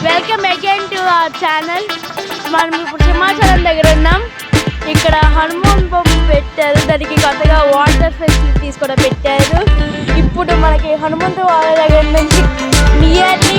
Welcome again to our channel. మనం ఇప్పుడు సింహాచలం దగ్గర ఉన్నాం. ఇక్కడ హనుమాన్ బొమ్మ పెట్టారు, దానికి కొత్తగా వాటర్ ఫెసిలిటీస్ కూడా పెట్టారు. ఇప్పుడు మనకి హనుమంతు వాళ్ళ దగ్గర నుంచి నియర్లీ